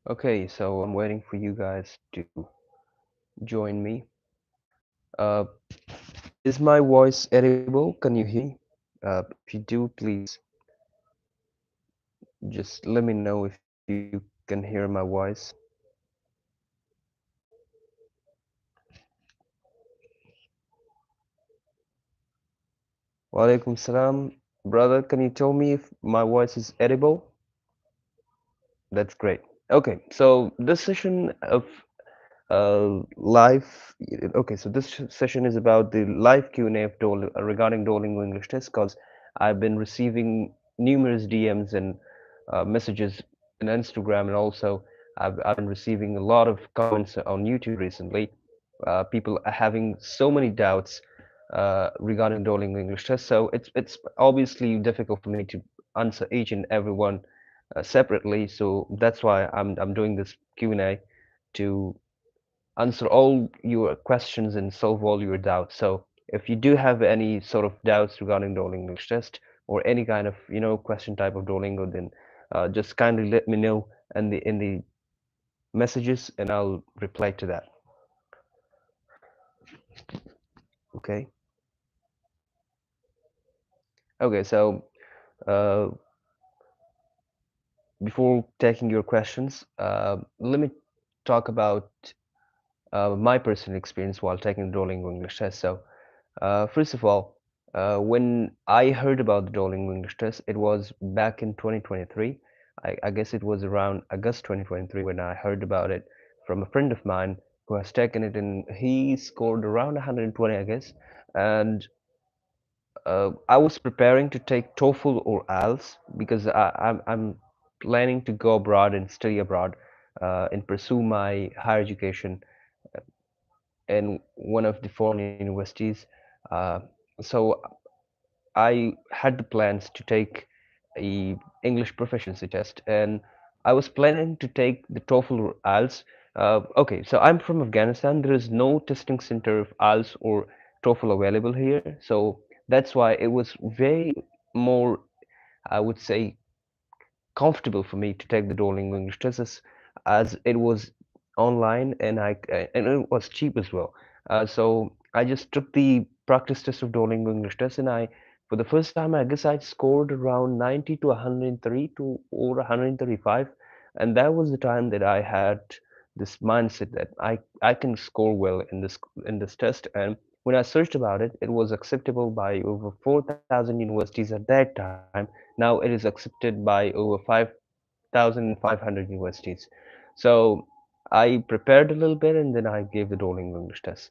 Okay, so I'm waiting for you guys to join me. Uh, is my voice edible? Can you hear me? If you do, please just let me know if you can hear my voice. Walaikum salam. Brother, can you tell me if my voice is edible? That's great. Okay, so this session of live. Okay, so this session is about the live Q&A of regarding Duolingo English test because I've been receiving numerous DMs and messages on Instagram, and also I've been receiving a lot of comments on YouTube recently. People are having so many doubts regarding Duolingo English test, so it's obviously difficult for me to answer each and every one separately. So that's why I'm doing this Q&A to answer all your questions and solve all your doubts. So if you do have any sort of doubts regarding Duolingo English test or any kind of question type of Duolingo, then just kindly let me know in the messages, and I'll reply to that. Okay. Okay. So uh, before taking your questions, let me talk about my personal experience while taking the Duolingo English test. So first of all, when I heard about the Duolingo English test, it was back in 2023. I guess it was around August 2023 when I heard about it from a friend of mine who has taken it, and he scored around 120, I guess. And I was preparing to take TOEFL or IELTS because I'm planning to go abroad and study abroad and pursue my higher education in one of the foreign universities. Uh, so I had the plans to take a English proficiency test, and I was planning to take the TOEFL or IELTS. Okay, so I'm from Afghanistan. There is no testing center of IELTS or TOEFL available here, so that's why it was very more, I would say, comfortable for me to take the Duolingo English test as it was online and it was cheap as well. So I just took the practice test of Duolingo English test, and I for the first time I guess I scored around 90 to 103 to or 135, and that was the time that I had this mindset that I can score well in this test. And when I searched about it, it was acceptable by over 4,000 universities at that time. Now it is accepted by over 5,500 universities. So I prepared a little bit and then I gave the Duolingo English test.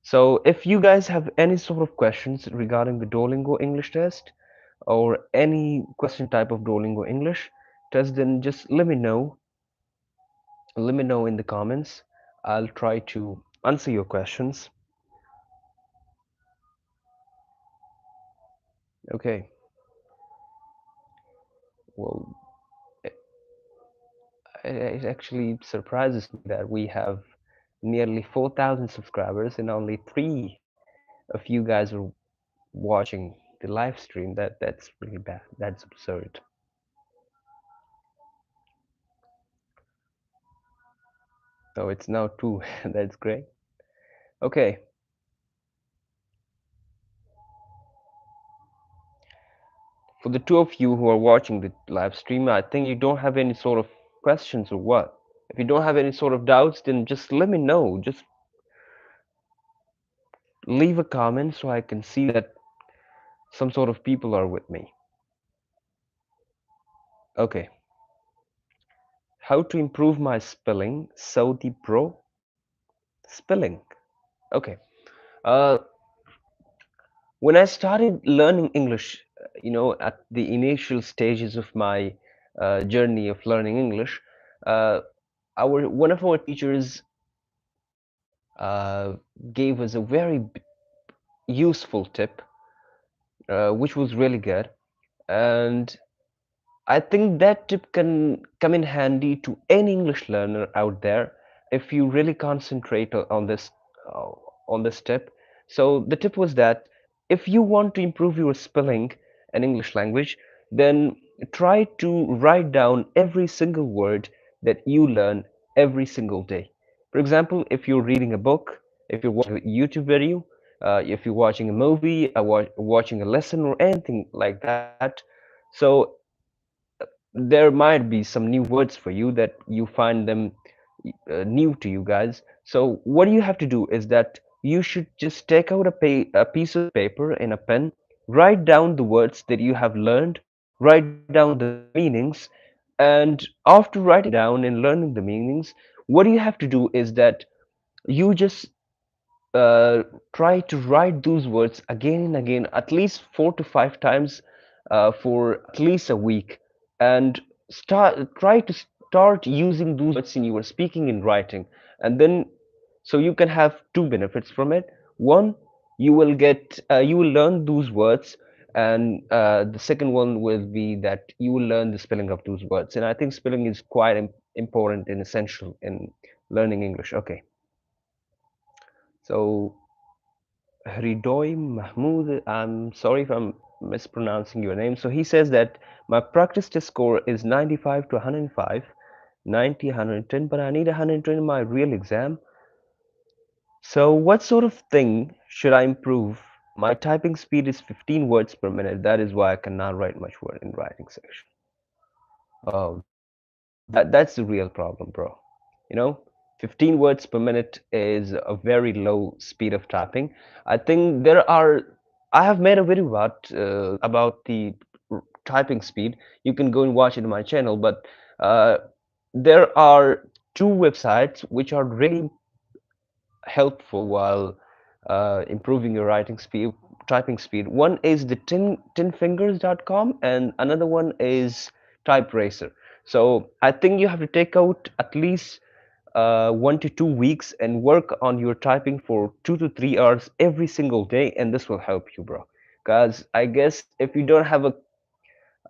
So if you guys have any sort of questions regarding the Duolingo English test or any question type of Duolingo English test, then just let me know. Let me know in the comments. I'll try to answer your questions. Okay. Well, it, it actually surprises me that we have nearly 4,000 subscribers and only three of you guys are watching the live stream. That's really bad. That's absurd. So it's now two. That's great. Okay, for the two of you who are watching the live stream, I think you don't have any sort of questions or what? If you don't have any sort of doubts, then just let me know. Just leave a comment so I can see that some sort of people are with me. Okay. How to improve my spelling? Saudi Pro spelling. Okay. Uh, when I started learning English, at the initial stages of my journey of learning English, uh, our one of our teachers uh, gave us a very useful tip, which was really good, and I think that tip can come in handy to any English learner out there if you really concentrate uh, on this tip. So the tip was that if you want to improve your spelling in English language, then try to write down every single word that you learn every single day. For example, if you're reading a book, if you're watching a YouTube video, if you're watching a movie, watching a lesson, or anything like that, so there might be some new words for you that you find them new to you guys. So what you have to do is that you should just take out a piece of paper and a pen, write down the words that you have learned, write down the meanings, and after writing down and learning the meanings, what you have to do is that you just uh, try to write those words again and again, at least 4 to 5 times for at least a week, and try to start using those words in your speaking and writing, and then so you can have two benefits from it. One, you will learn those words, and the second one will be that you will learn the spelling of those words. And I think spelling is quite important and essential in learning English. Okay, so Hridoy Mahmood, I'm sorry if I'm mispronouncing your name. So he says that my practice test score is 95 to 105, 90, 110, but I need 120 in my real exam. So what sort of thing should I improve? My typing speed is 15 words per minute. That is why I cannot write much word in writing section. Oh, that's the real problem, bro. You know, 15 words per minute is a very low speed of typing. I think I have made a video about the typing speed. You can go and watch it on my channel, but uh, there are two websites which are really helpful while improving your writing speed, typing speed. One is the tinfingers.com and another one is typeracer. So I think you have to take out at least 1 to 2 weeks and work on your typing for 2 to 3 hours every single day, and this will help you, bro. Because I guess if you don't have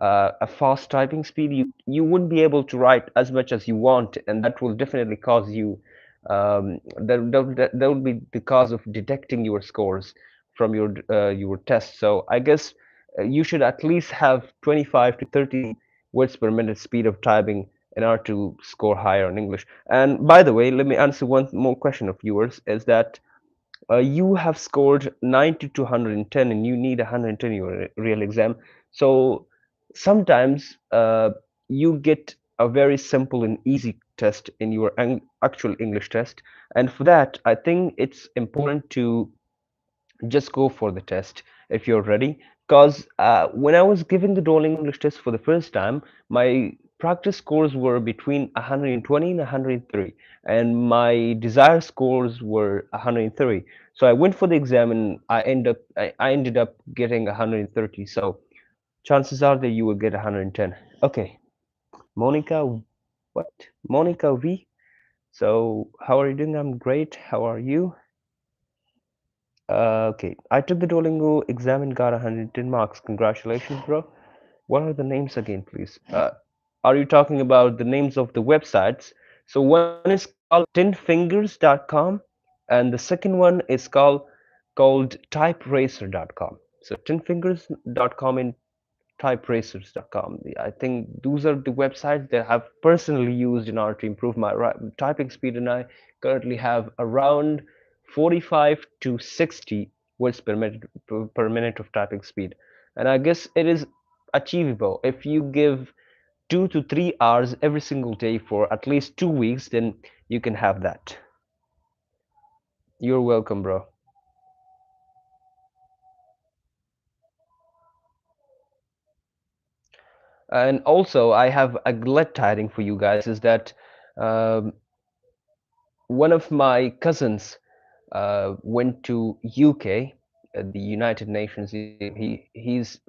a fast typing speed, you wouldn't be able to write as much as you want, and that will definitely cause you that would be the cause of detecting your scores from your test. So I guess you should at least have 25 to 30 words per minute speed of typing in order to score higher in English. And by the way, let me answer one more question of yours, is that you have scored 90 to 110 and you need 110 in your real exam. So sometimes you get a very simple and easy test in your actual English test. And for that, I think it's important to just go for the test if you're ready. Because when I was giving the Duolingo English test for the first time, my practice scores were between 120 and 130, and my desired scores were 130. So I went for the exam and I ended up getting 130. So chances are that you will get 110. Okay, Monica, what? Monica V. So how are you doing? I'm great. How are you? Okay, I took the Duolingo exam and got 110 marks. Congratulations, bro. What are the names again, please? Are you talking about the names of the websites? So one is called tinfingers.com and the second one is called typeracer.com. So tinfingers.com and typeracers.com. I think those are the websites that I've personally used in order to improve my typing speed, and I currently have around 45 to 60 words per minute of typing speed. And I guess it is achievable if you give 2 to 3 hours every single day for at least 2 weeks, then you can have that. You're welcome, bro. And also, I have a glad tiding for you guys is that um, one of my cousins went to UK, the United Nations. He's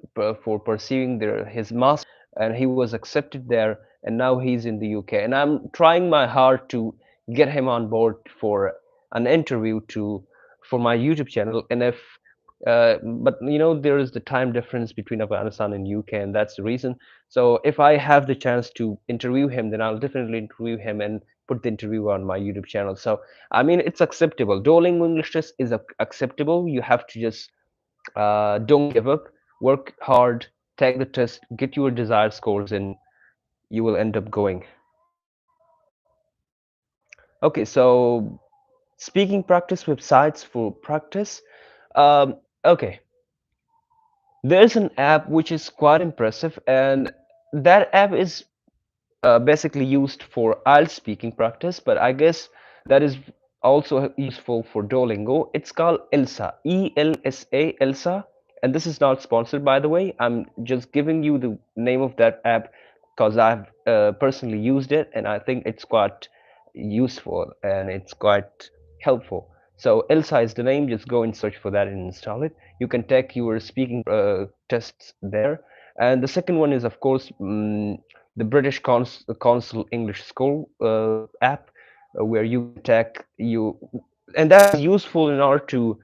for pursuing his master, and he was accepted there, and now he's in the UK. And I'm trying my hard to get him on board for an interview to for my YouTube channel. And if but you know there is the time difference between Afghanistan and UK, and that's the reason. So if I have the chance to interview him, then I'll definitely interview him and put the interview on my YouTube channel. So I mean, it's acceptable. Duolingo English test is acceptable. You have to just don't give up, work hard, take the test, get your desired scores, and you will end up going. Okay, so speaking practice websites for practice. Okay, there's an app which is quite impressive, and that app is basically used for IELTS speaking practice, but I guess that is also useful for Duolingo. It's called ELSA, ELSA, ELSA, and this is not sponsored, by the way. I'm just giving you the name of that app because I've personally used it, and I think it's quite useful and it's quite helpful. So ELSA is the name. Just go and search for that and install it. You can take your speaking tests there. And the second one is, of course, the British Council English School app, where you can take you, and that is useful in order to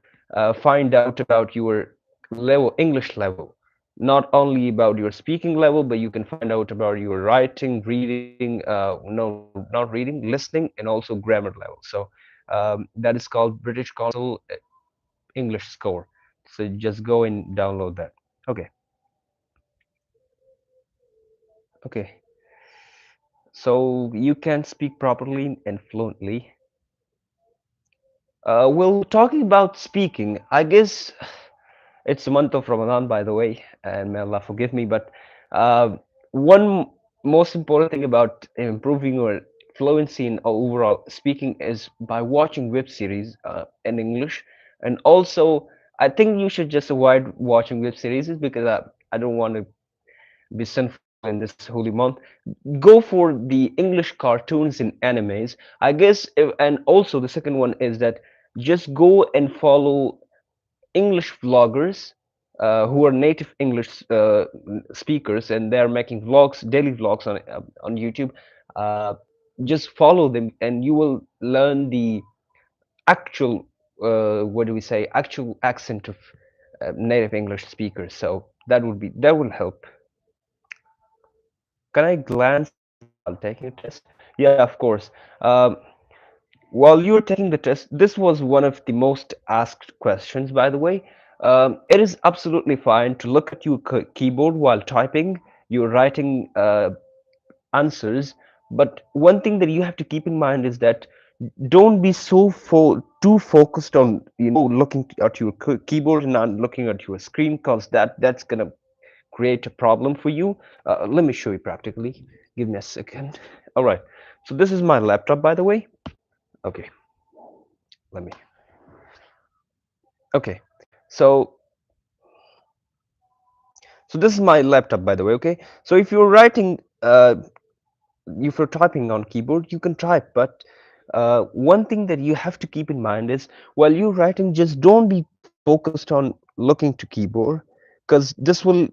find out about your level, English level, not only about your speaking level, but you can find out about your writing, reading, no, not reading, listening, and also grammar level. So that is called British Council English Score. So just go and download that. Okay, okay. So you can speak properly and fluently. Well, talking about speaking, I guess it's the month of Ramadan, by the way, and may Allah forgive me. But uh, one most important thing about improving your fluency in overall speaking is by watching web series in English. And also, I think you should just avoid watching web series because I don't want to be sinful in this holy month. Go for the English cartoons and animes, I guess. And also, the second one is that just go and follow English vloggers who are native English speakers, and they're making vlogs, daily vlogs on YouTube. Uh, just follow them, and you will learn the actual, what do we say, actual accent of native English speakers. So that will help. Can I glance TV while taking a test? Yeah, of course. Um, while you were taking the test, this was one of the most asked questions, by the way. It is absolutely fine to look at your keyboard while typing. You're writing answers, but one thing that you have to keep in mind is that don't be so too focused on looking at your keyboard and not looking at your screen, because that's gonna create a problem for you. Let me show you practically. Give me a second. All right. So this is my laptop, by the way. Okay. Let me. Okay. So so this is my laptop, by the way. Okay. So if you're writing, if you're typing on keyboard, you can type, but one thing that you have to keep in mind is while you're writing, just don't be focused on looking to keyboard, because this will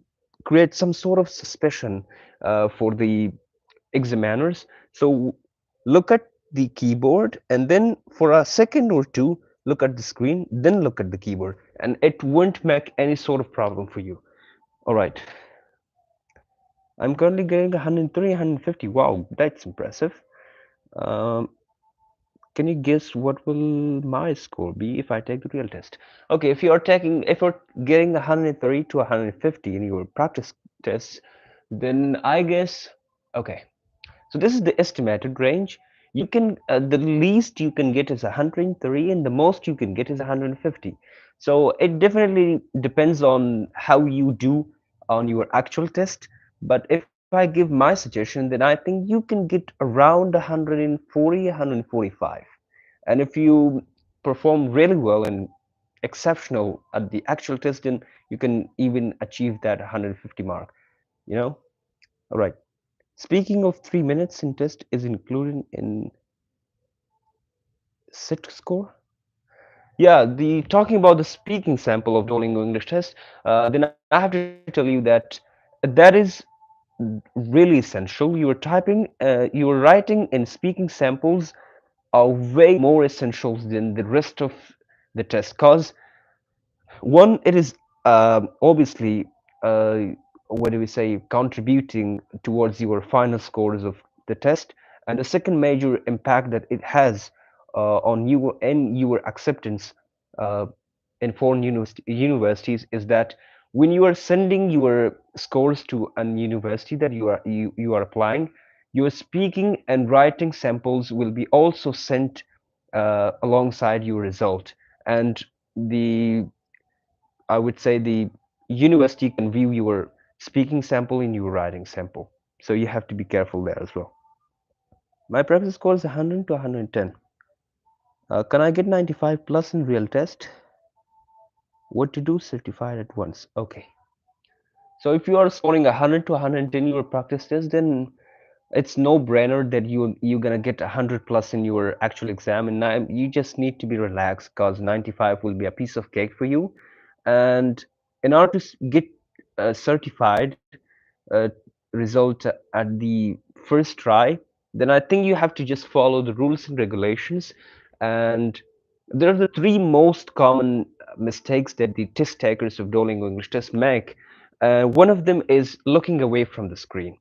create some sort of suspicion for the examiners. So look at the keyboard, and then for a second or two, look at the screen, then look at the keyboard, and it won't make any sort of problem for you. All right. I'm currently getting 103, 150. Wow, that's impressive. Um, can you guess what will my score be if I take the real test? Okay, if you're getting 130 to 150 in your practice tests, then I guess, okay. So this is the estimated range. You can the least you can get is 103, and the most you can get is 150. So it definitely depends on how you do on your actual test. But if I give my suggestion, then I think you can get around 140, 145. And if you perform really well and exceptional at the actual test, then you can even achieve that 150 mark. You know? All right. Speaking of 3 minutes in test is included in sit score. Yeah, the talking about the speaking sample of Duolingo English test, then I have to tell you that that is really essential. You are writing, and speaking samples are way more essential than the rest of the test. Cause one, it is obviously uh, what do we say, contributing towards your final scores of the test, and the second major impact that it has on you and your acceptance uh, in foreign universities is that when you are sending your scores to a university that you are applying, Your speaking and writing samples will be also sent alongside your result, and the I would say the university can view your speaking sample in your writing sample. So you have to be careful there as well. My practice score is 100 to 110. Can I get 95 plus in real test? What to do? Certified at once. Okay. So if you are scoring 100 to 110 in your practice test, then it's no brainer that you're gonna get 100 plus in your actual exam, and you just need to be relaxed because 95 will be a piece of cake for you. And in order to get certified uh, result at the first try, then I think you have to just follow the rules and regulations. And there are the three most common mistakes that the test takers of Duolingo English test make. One of them is looking away from the screen.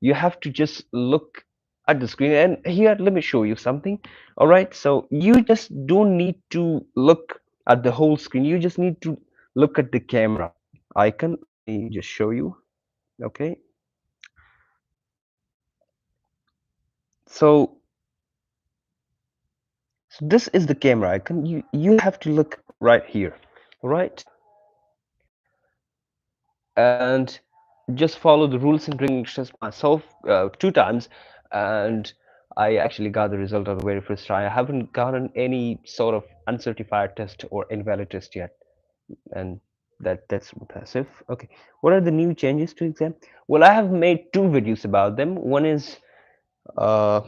You have to just look at the screen. And here, let me show you something. All right, so you just don't need to look at the whole screen. You just need to look at the camera icon. Let me just show you. Okay, so this is the camera icon. You have to look right here, right? And just follow the rules and bring test myself two times, and I actually got the result on the very first try. I haven't gotten any sort of uncertified test or invalid test yet, and that's impressive. Okay, what are the new changes to exam? Well, I have made two videos about them. One is Uh,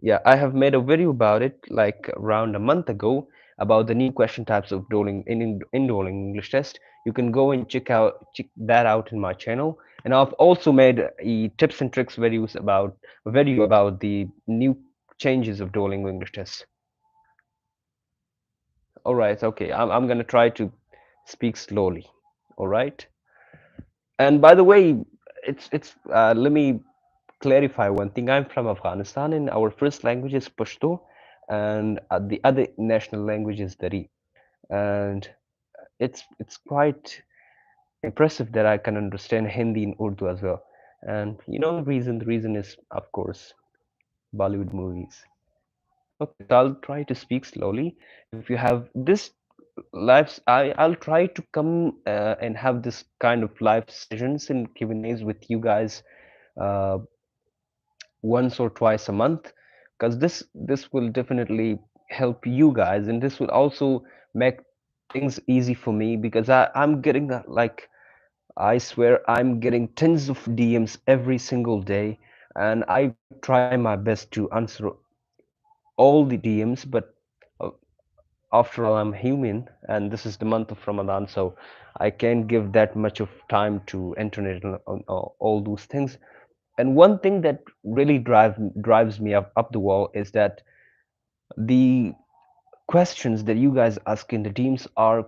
yeah, I have made a video about it like around a month ago about the new question types of Duolingo in Duolingo English test. You can go and check that out in my channel. And I've also made a tips and tricks video about the new changes of Duolingo English test. All right, okay, I'm gonna try to speak slowly. All right. And by the way, it's let me clarify one thing. I'm from Afghanistan, and our first language is Pashto, and the other national language is Dari. And it's quite impressive that I can understand Hindi and Urdu as well. And you know the reason? The reason is, of course, Bollywood movies. Okay, so I'll try to speak slowly. If you have this lives, I'll try to come and have this kind of live sessions and Q&As with you guys uh, once or twice a month, because this will definitely help you guys, and this will also make things easy for me because I'm getting like, I swear I'm getting tens of DMs every single day, and I try my best to answer all the DMs, but uh, after all, I'm human, and this is the month of Ramadan, so I can't give that much of time to internet and all those things. And one thing that really drives me up the wall is that the questions that you guys ask in the teams are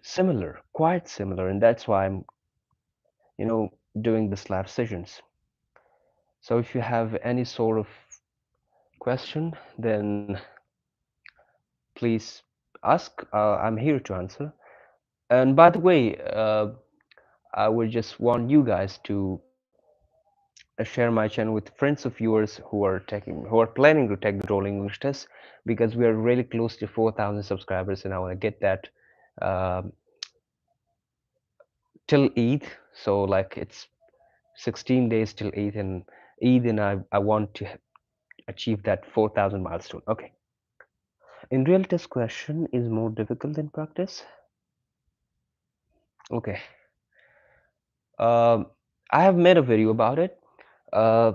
similar, quite similar, and that's why I'm, doing this live sessions. So if you have any sort of question, then please ask. I'm here to answer. And by the way, I would just want you guys to share my channel with friends of yours who are planning to take the Duolingo English test, because we are really close to 4,000 subscribers, and I want to get that um till Eid. So like it's 16 days till Eid, and I want to achieve that 4,000 milestone. Okay. In real test question is more difficult than practice. Okay. Um, I have made a video about it. Uh,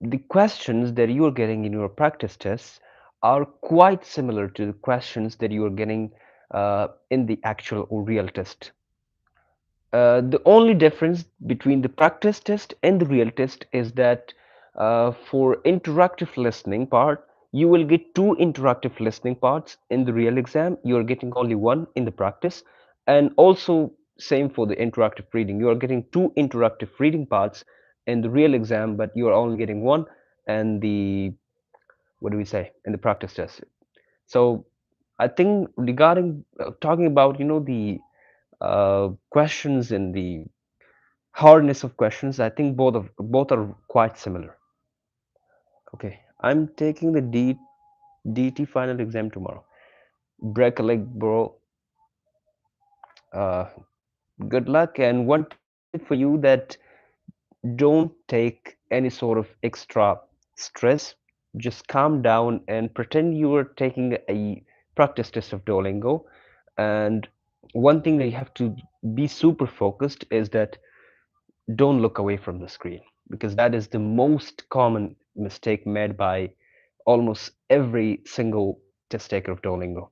the questions that you are getting in your practice tests are quite similar to the questions that you are getting in the actual or real test. The only difference between the practice test and the real test is that for interactive listening part, you will get two interactive listening parts in the real exam. You are getting only one in the practice, and also same for the interactive reading. You are getting two interactive reading parts in the real exam, but you are only getting one, and the what do we say in the practice test. So I think regarding talking about the questions and the hardness of questions, I think both are quite similar. Okay, I'm taking the DT final exam tomorrow. Break a leg, bro. Uh, Good luck. And one tip for you that don't take any sort of extra stress. Just calm down and pretend you are taking a practice test of Duolingo. And one thing that you have to be super focused is that don't look away from the screen because that is the most common mistake made by almost every single test taker of Duolingo.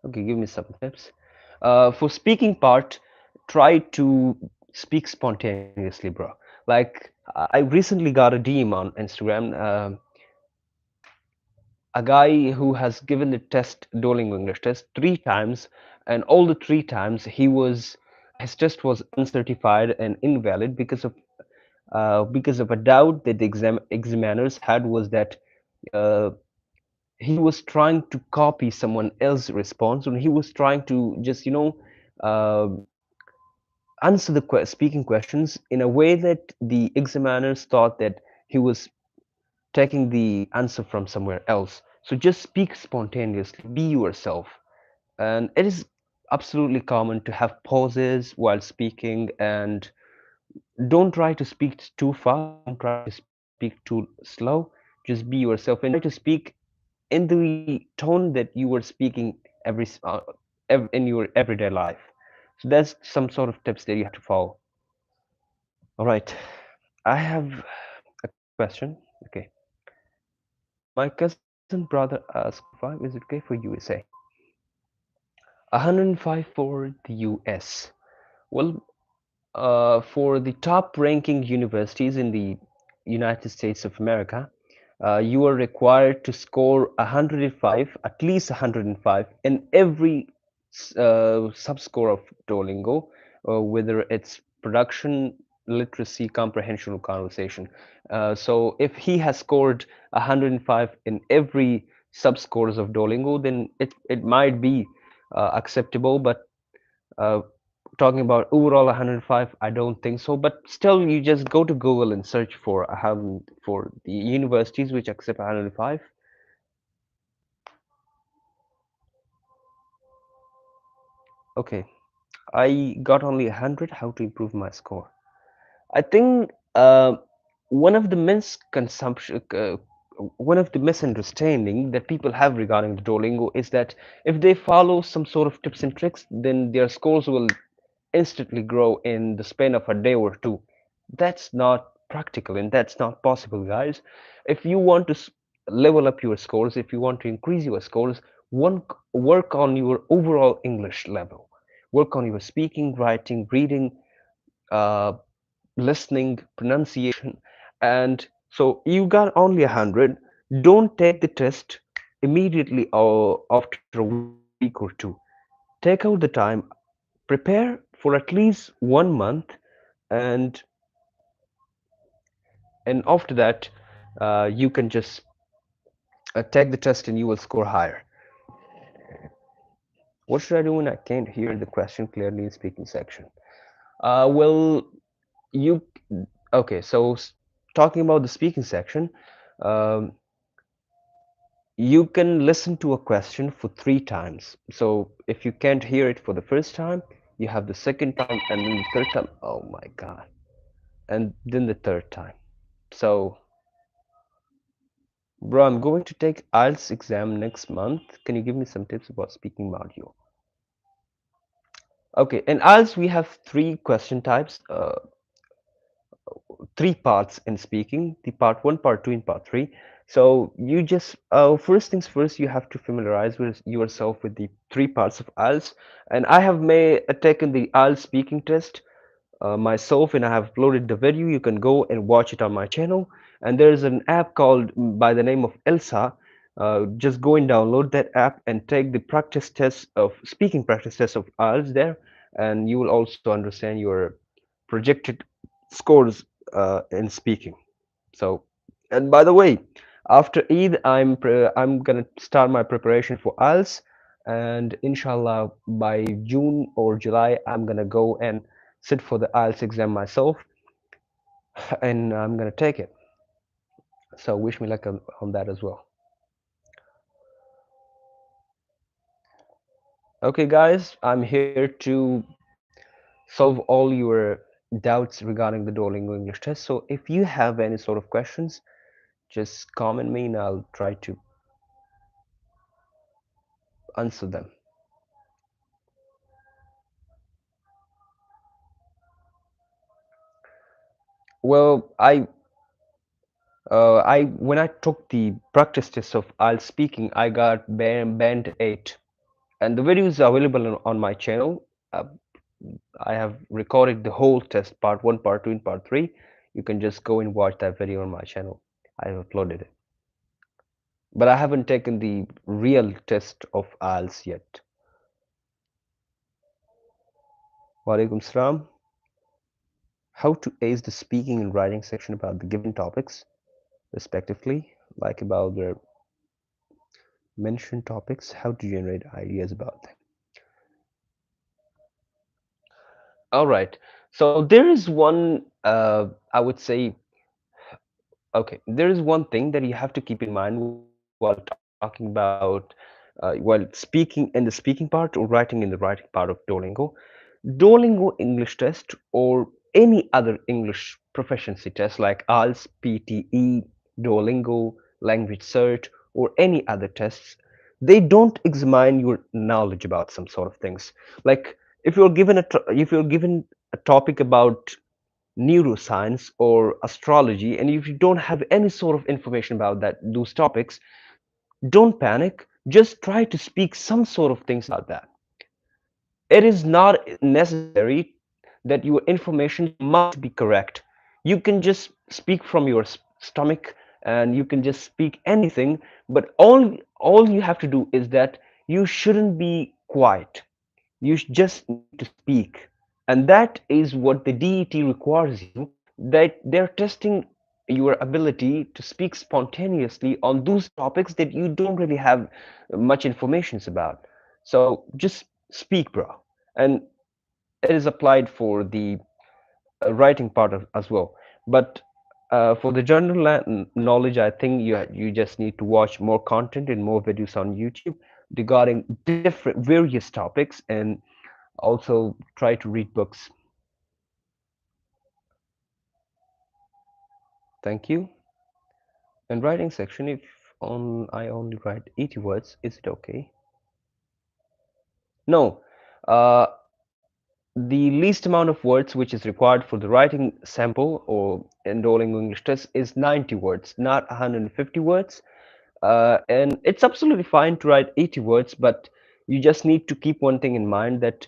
Okay, give me some tips. For speaking part, try to speak spontaneously, bro. Like I recently got a DM on Instagram, a guy who has given the test, Duolingo English test, 3 times, and all the 3 times his test was uncertified and invalid because of a doubt that the examiners had was that uh, he was trying to copy someone else's response and he was trying to just uh, answer the speaking questions in a way that the examiners thought that he was taking the answer from somewhere else. So just speak spontaneously, be yourself. And it is absolutely common to have pauses while speaking, and don't try to speak too fast, don't try to speak too slow. Just be yourself and try to speak in the tone that you were speaking in your everyday life. So that's some sort of tips that you have to follow. All right, I have a question. Okay, my cousin brother asked 105. Is it okay for USA? 105 for the US. Well, for the top ranking universities in the United States of America, you are required to score 105, at least 105, in every subscore of Duolingo, whether it's production, literacy, comprehension, or conversation. So if he has scored 105 in every subscores of Duolingo, then it might be acceptable, but uh, talking about overall 105, I don't think so. But still, you just go to Google and search for the universities which accept 105. Okay, I got only 100. How to improve my score? I think one of the misconception, one of the misunderstanding that people have regarding the Duolingo is that if they follow some sort of tips and tricks, then their scores will instantly grow in the span of a day or two. That's not practical and that's not possible, guys. If you want to level up your scores, if you want to increase your scores, one work on your overall English level. Work on your speaking, writing, reading, uh, listening, pronunciation, and so you got only 100. Don't take the test immediately or after a week or two. Take out the time, prepare for at least 1 month, and after that you can just take the test and you will score higher. What should I do when I can't hear the question clearly in speaking section? Well, you okay, so talking about the speaking section, um, you can listen to a question for 3 times. So if you can't hear it for the first time, you have the second time and then the third time. Oh my God. And then the third time. So, bro, I'm going to take IELTS exam next month. Can you give me some tips about speaking module? Okay, in IELTS we have three question types, three parts in speaking: the part one, part two, and part three. So you just first things first, you have to familiarize with yourself with the three parts of IELTS. And I have taken the IELTS speaking test myself, and I have uploaded the video. You can go and watch it on my channel. And there's an app called by the name of Elsa. Just go and download that app and take the practice test of speaking practice test of IELTS there, and you will also understand your projected scores in speaking. So, and by the way, after Eid, I'm gonna start my preparation for IELTS, and inshallah by June or July, I'm gonna go and sit for the IELTS exam myself. and I'm gonna take it. So wish me luck on that as well. Okay, guys, I'm here to solve all your doubts regarding the Duolingo English test. So if you have any sort of questions, just comment me and I'll try to answer them. Well, I when I took the practice test of IELTS speaking, I got band 8, and the video is available on my channel. Uh, I have recorded the whole test, part 1, part 2, and part 3. You can just go and watch that video on my channel. I have uploaded it. But I haven't taken the real test of IELTS yet. Walaikum salam. How to ace the speaking and writing section about the given topics, respectively, like about the mentioned topics, how to generate ideas about them. All right. So there is one, I would say, okay, there is one thing that you have to keep in mind while talking about, while speaking in the speaking part or writing in the writing part of Duolingo. Duolingo English test or any other English proficiency test like IELTS, PTE, Duolingo, language search, or any other tests, they don't examine your knowledge about some sort of things. Like if you're given a topic about neuroscience or astrology, and if you don't have any sort of information about that those topics, don't panic. Just try to speak some sort of things about that. It is not necessary that your information must be correct. You can just speak from your stomach and you can just speak anything, but all you have to do is that you shouldn't be quiet. You just need to speak. And that is what the DET requires you, that they're testing your ability to speak spontaneously on those topics that you don't really have much information about. So just speak, bro. And it is applied for the writing part of, as well. But for the general knowledge, I think you just need to watch more content and more videos on YouTube regarding different various topics, and also try to read books. Thank you. In writing section, if on I only write 80 words, is it okay? No. The least amount of words which is required for the writing sample or in Duolingo English test is 90 words, not 150 words. And it's absolutely fine to write 80 words, but you just need to keep one thing in mind, that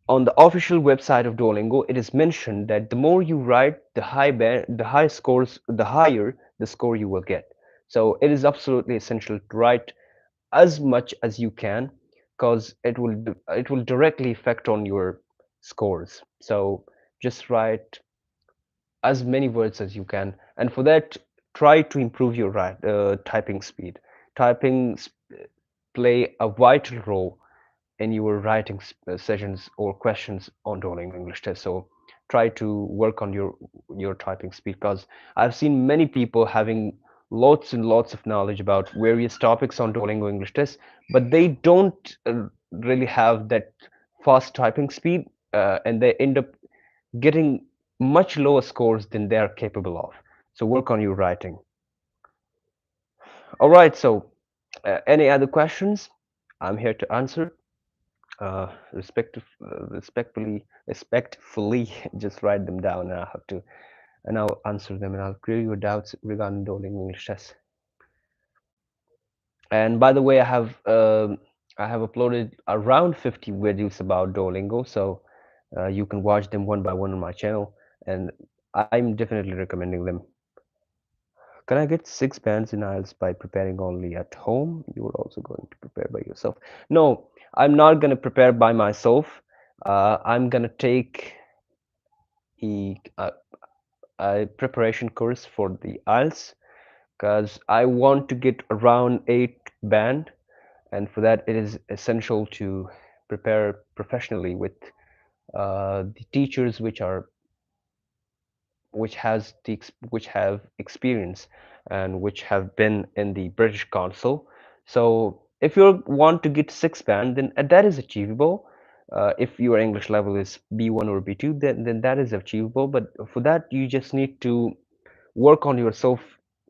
on the official website of Duolingo, it is mentioned that the more you write, the high scores, the higher the score you will get. So it is absolutely essential to write as much as you can, because it will directly affect on your scores. So just write as many words as you can, and for that, try to improve your typing speed. Typing play a vital role in your writing sessions or questions on Duolingo English test. So try to work on your typing speed, because I've seen many people having lots and lots of knowledge about various topics on Duolingo English test, but they don't really have that fast typing speed, and they end up getting much lower scores than they are capable of. So work on your writing. All right. So any other questions? I'm here to answer. Respectfully, just write them down, and and I'll answer them, and I'll clear your doubts regarding Duolingo English test. And by the way, I have uploaded around 50 videos about Duolingo, so you can watch them one by one on my channel, and I'm definitely recommending them. Can I get 6 bands in IELTS by preparing only at home? You are also going to prepare by yourself. No, I'm not going to prepare by myself. I'm going to take a, a, a preparation course for the IELTS, because I want to get around 8 band, and for that it is essential to prepare professionally with the teachers which are which have experience and which have been in the British Council. So if you want to get six band, then that is achievable. If your English level is B1 or B2, then that is achievable. But for that, you just need to work on yourself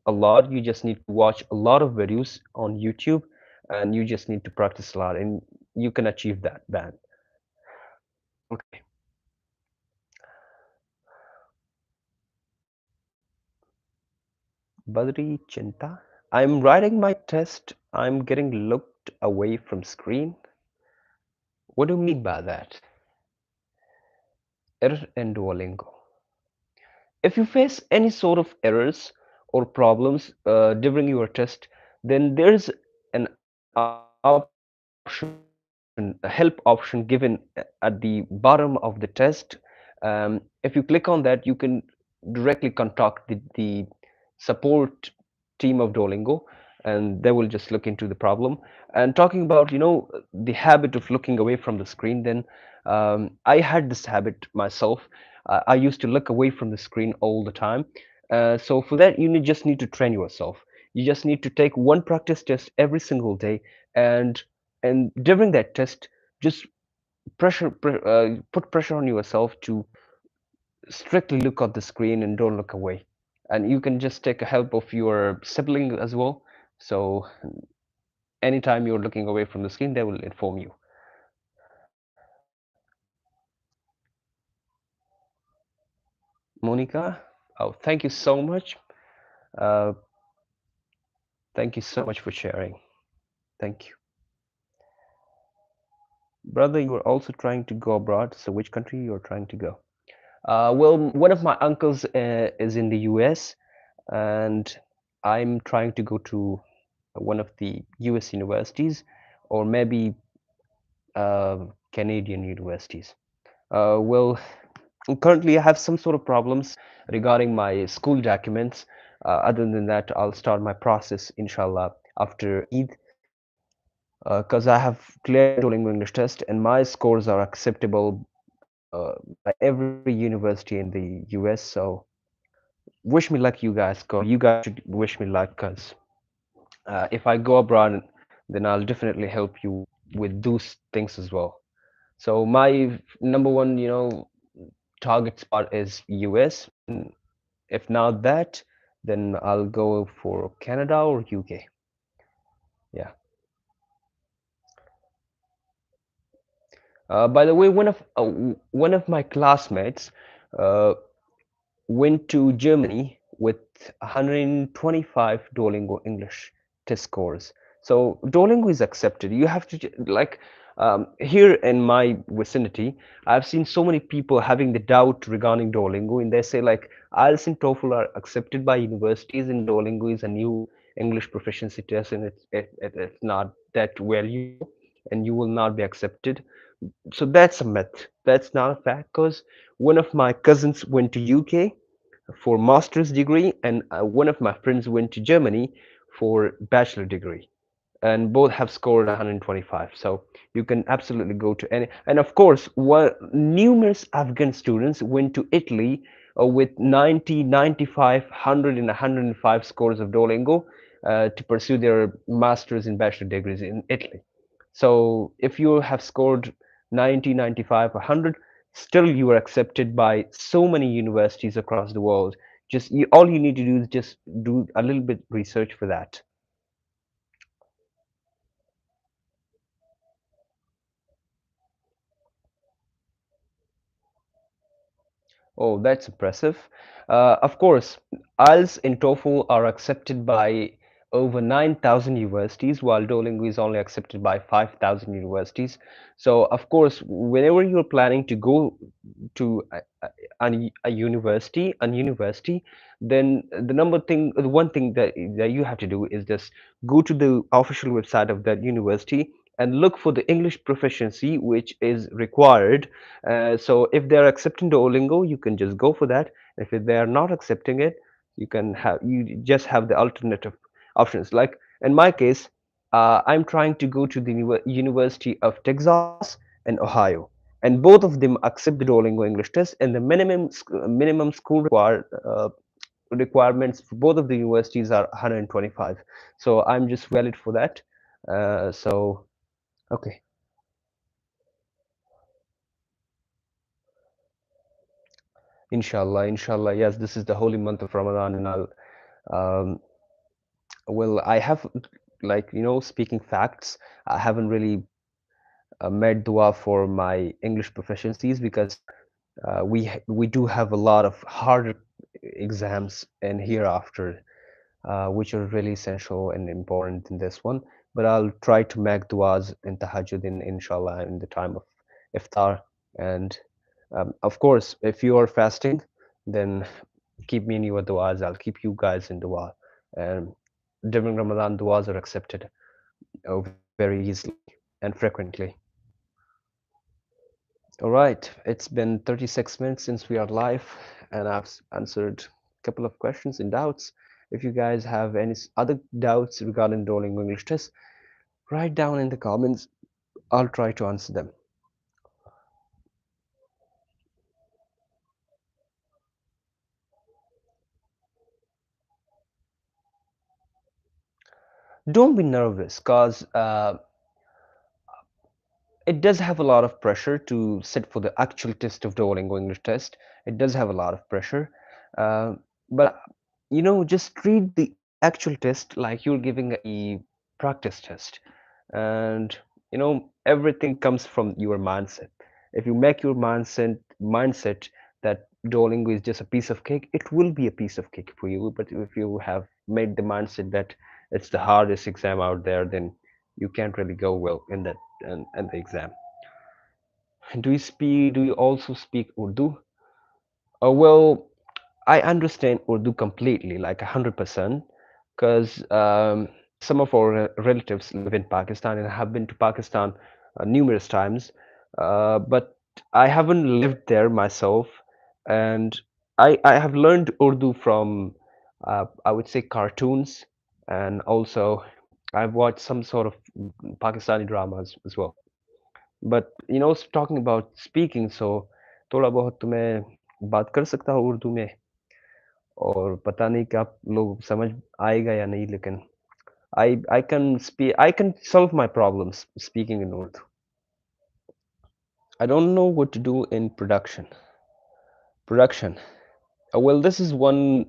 a lot. You just need to watch a lot of videos on YouTube, and you just need to practice a lot, and you can achieve that band. Okay. Badri Chinta. I'm writing my test. I'm getting looked away from screen. What do you mean by that? Error in Duolingo. If you face any sort of errors or problems during your test, then there's an option, a help option given at the bottom of the test. If you click on that, you can directly contact the support team of Duolingo, and they will just look into the problem. And talking about, the habit of looking away from the screen, then I had this habit myself. I used to look away from the screen all the time. So for that, just need to train yourself. You just need to take one practice test every single day, and during that test, just put pressure on yourself to strictly look at the screen and don't look away. And you can just take a help of your sibling as well. So anytime you're looking away from the screen, they will inform you. Monica, oh, thank you so much. Uh, Thank you so much for sharing. Thank you. Brother, you are also trying to go abroad. So which country you're trying to go? Well, one of my uncles is in the US, and I'm trying to go to one of the US universities, or maybe Canadian universities. Well, currently I have some sort of problems regarding my school documents. Other than that, I'll start my process, inshallah, after Eid, because I have cleared my Duolingo English test and my scores are acceptable by every university in the US. So wish me luck, you guys. You guys should wish me luck, because if I go abroad, then I'll definitely help you with those things as well. So my number one, target spot is US. And if not that, then I'll go for Canada or UK. Yeah. By the way, one of my classmates uh, went to Germany with 125 Duolingo English test scores. So Duolingo is accepted. You have to like here in my vicinity, I've seen so many people having the doubt regarding Duolingo, and they say like IELTS and TOEFL are accepted by universities, and Duolingo is a new English proficiency test, and it's not that valuable, and you will not be accepted. So that's a myth. That's not a fact, because one of my cousins went to UK for master's degree, and one of my friends went to Germany for bachelor degree, and both have scored 125. So you can absolutely go to any. And of course, numerous Afghan students went to Italy with 90, 95, 100, and 105 scores of Duolingo to pursue their master's and bachelor degrees in Italy. So if you have scored 90, 95, 100, still you are accepted by so many universities across the world. All you need to do is just do a little bit research for that. Oh, that's impressive. Of course, IELTS and TOEFL are accepted by over 9,000 universities, while Duolingo is only accepted by 5,000 universities. So, of course, whenever you're planning to go to a university, then the one thing that you have to do is just go to the official website of that university and look for the English proficiency which is required. So if they're accepting Duolingo, you can just go for that. If they are not accepting it, you just have the alternative options. Like in my case, I'm trying to go to the University of Texas in Ohio. and both of them accept the Duolingo English test, and the minimum school requirements for both of the universities are 125. So I'm just valid for that. So okay, inshallah, inshallah. Yes, this is the holy month of Ramadan, and I'll um, well, I have, like, speaking facts, I haven't really made dua for my English proficiencies because we do have a lot of harder exams and hereafter, which are really essential and important in this one. But I'll try to make duas in tahajjud, inshallah, in the time of iftar. And of course, if you are fasting, then keep me in your duas. I'll keep you guys in dua. And during Ramadan, duas are accepted very easily and frequently. All right, it's been 36 minutes since we are live, and I've answered a couple of questions and doubts. If you guys have any other doubts regarding Duolingo English test, write down in the comments. I'll try to answer them. Don't be nervous, cause it does have a lot of pressure to sit for the actual test of Duolingo English test. It does have a lot of pressure, uh, but just treat the actual test like you're giving a practice test, and everything comes from your mindset. If you make your mindset that Duolingo is just a piece of cake, it will be a piece of cake for you. But if you have made the mindset that it's the hardest exam out there, then you can't really go well in that and the exam. Do you also speak Urdu? Well, I understand Urdu completely, like 100%, because some of our relatives live in Pakistan, and I have been to Pakistan numerous times, but I haven't lived there myself, and I have learned Urdu from I would say cartoons, and also I've watched some sort of Pakistani dramas as well. But talking about speaking, so थोड़ा बहुत तो मैं बात कर सकता हूँ उर्दू में, और पता नहीं कि आप लोग समझ आएगा या नहीं, लेकिन I can solve my problems speaking in Urdu. I don't know what to do in production. Well, this is one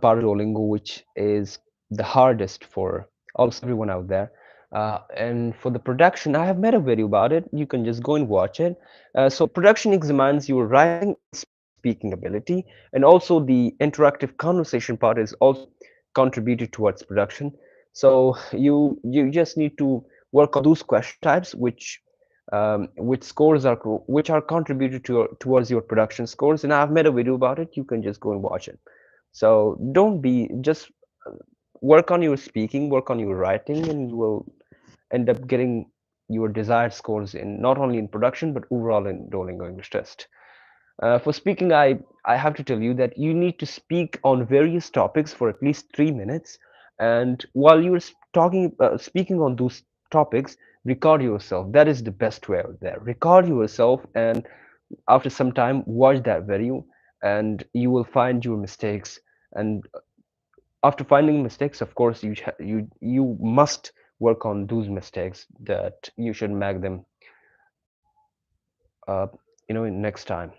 part of Duolingo which is the hardest for almost everyone out there. And for the production, I have made a video about it. You can just go and watch it. So production examines your writing and speaking ability, and also the interactive conversation part is also contributed towards production. So you just need to work on those question types which are contributed towards your production scores. And I've made a video about it. You can just go and watch it. So don't be just work on your speaking, work on your writing, and you will end up getting your desired scores in not only in production but overall in Duolingo English test. For speaking, I have to tell you that you need to speak on various topics for at least 3 minutes, and while you're speaking on those topics, record yourself. That is the best way out there. Record yourself, and after some time, watch that video, and you will find your mistakes. And after finding mistakes, of course, you must work on those mistakes that you should make them, uh, next time.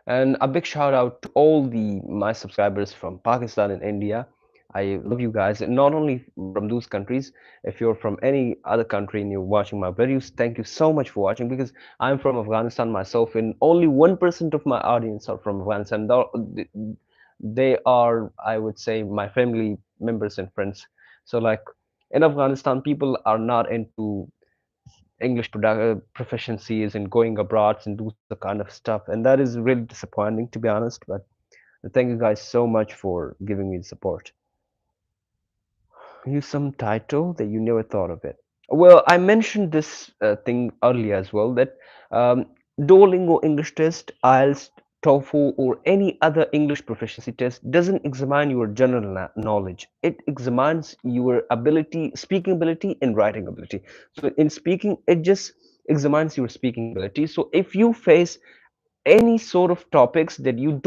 And a big shout out to all the my subscribers from Pakistan and India. I love you guys, and not only from those countries. If you're from any other country and you're watching my videos, thank you so much for watching. Because I'm from Afghanistan myself, and only 1% of my audience are from Afghanistan. They are, I would say, my family members and friends. So, like, in Afghanistan, people are not into English proficiencies and going abroad and do the kind of stuff, and that is really disappointing, to be honest. But thank you guys so much for giving me the support. Use some title that you never thought of it. Well, I mentioned this thing earlier as well, that um, Duolingo English test, IELTS. TOEFL, or any other English proficiency test doesn't examine your general knowledge. It examines your ability, speaking ability, and writing ability. So in speaking, it just examines your speaking ability. So if you face any sort of topics that you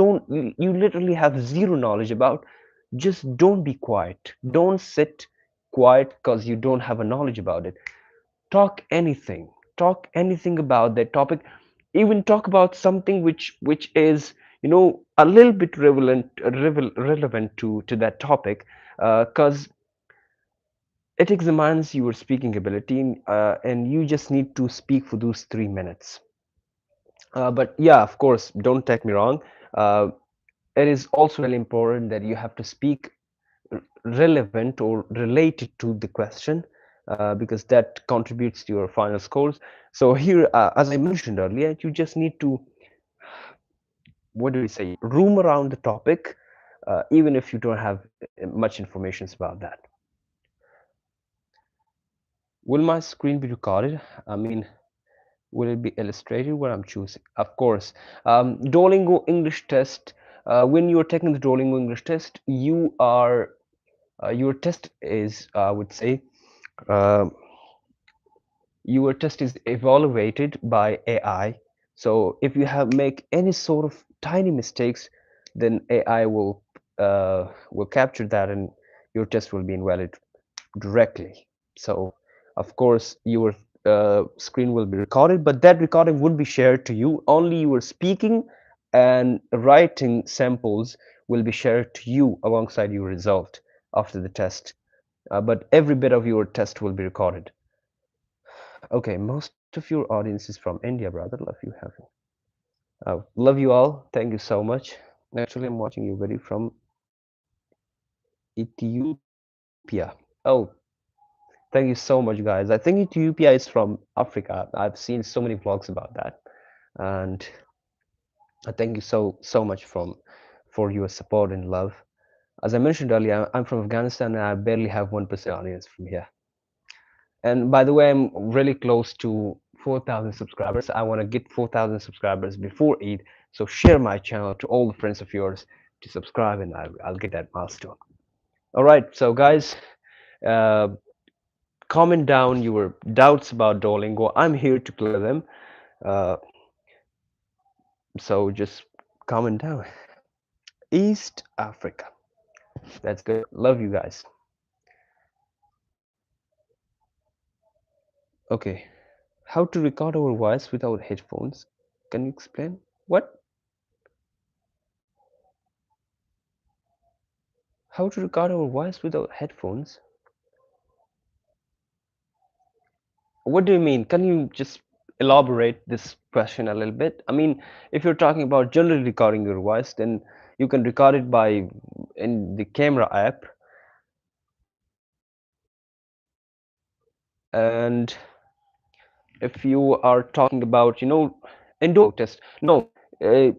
literally have zero knowledge about, just don't be quiet. Don't sit quiet because you don't have a knowledge about it. Talk anything talk anything about that topic. Even talk about something which is a little bit relevant to that topic, because it examines your speaking ability, and you just need to speak for those 3 minutes. But yeah, of course, don't take me wrong. uh, it is also really important that you have to speak relevant or related to the question, because that contributes to your final scores. So here, as I mentioned earlier, you just need to, what do we say, roam around the topic, even if you don't have much information about that. Will my screen be recorded? I mean, will it be illustrated what I'm choosing? Of course. Duolingo English test. When you're taking the Duolingo English test, your test is, I would say, uh, your test is evaluated by AI. So if you have make any sort of tiny mistakes, then AI will capture that, and your test will be invalid directly. So of course your screen will be recorded, but that recording would be shared to you. Only your speaking and writing samples will be shared to you alongside your result after the test. But every bit of your test will be recorded. Okay, most of your audience is from India, brother. Love you having. Love you all. Thank you so much. Actually, I'm watching you video from Ethiopia. Oh, thank you so much, guys. I think Ethiopia is from Africa. I've seen so many vlogs about that, and I thank you so much for your support and love. As I mentioned earlier, I'm from Afghanistan, and I barely have 1% audience from here. And by the way, I'm really close to 4,000 subscribers. I want to get 4,000 subscribers before Eid. So share my channel to all the friends of yours to subscribe, and I'll get that milestone. All right, so guys, uh, comment down your doubts about Duolingo. I'm here to clear them. Uh, so just comment down. East Africa. That's good. Love you guys. Okay. How to record our voice without headphones? Can you explain? What? How to record our voice without headphones? What do you mean? Can you just elaborate this question a little bit? I mean, if you're talking about generally recording your voice, then you can record it by in the camera app. And if you are talking about, in test, no, uh,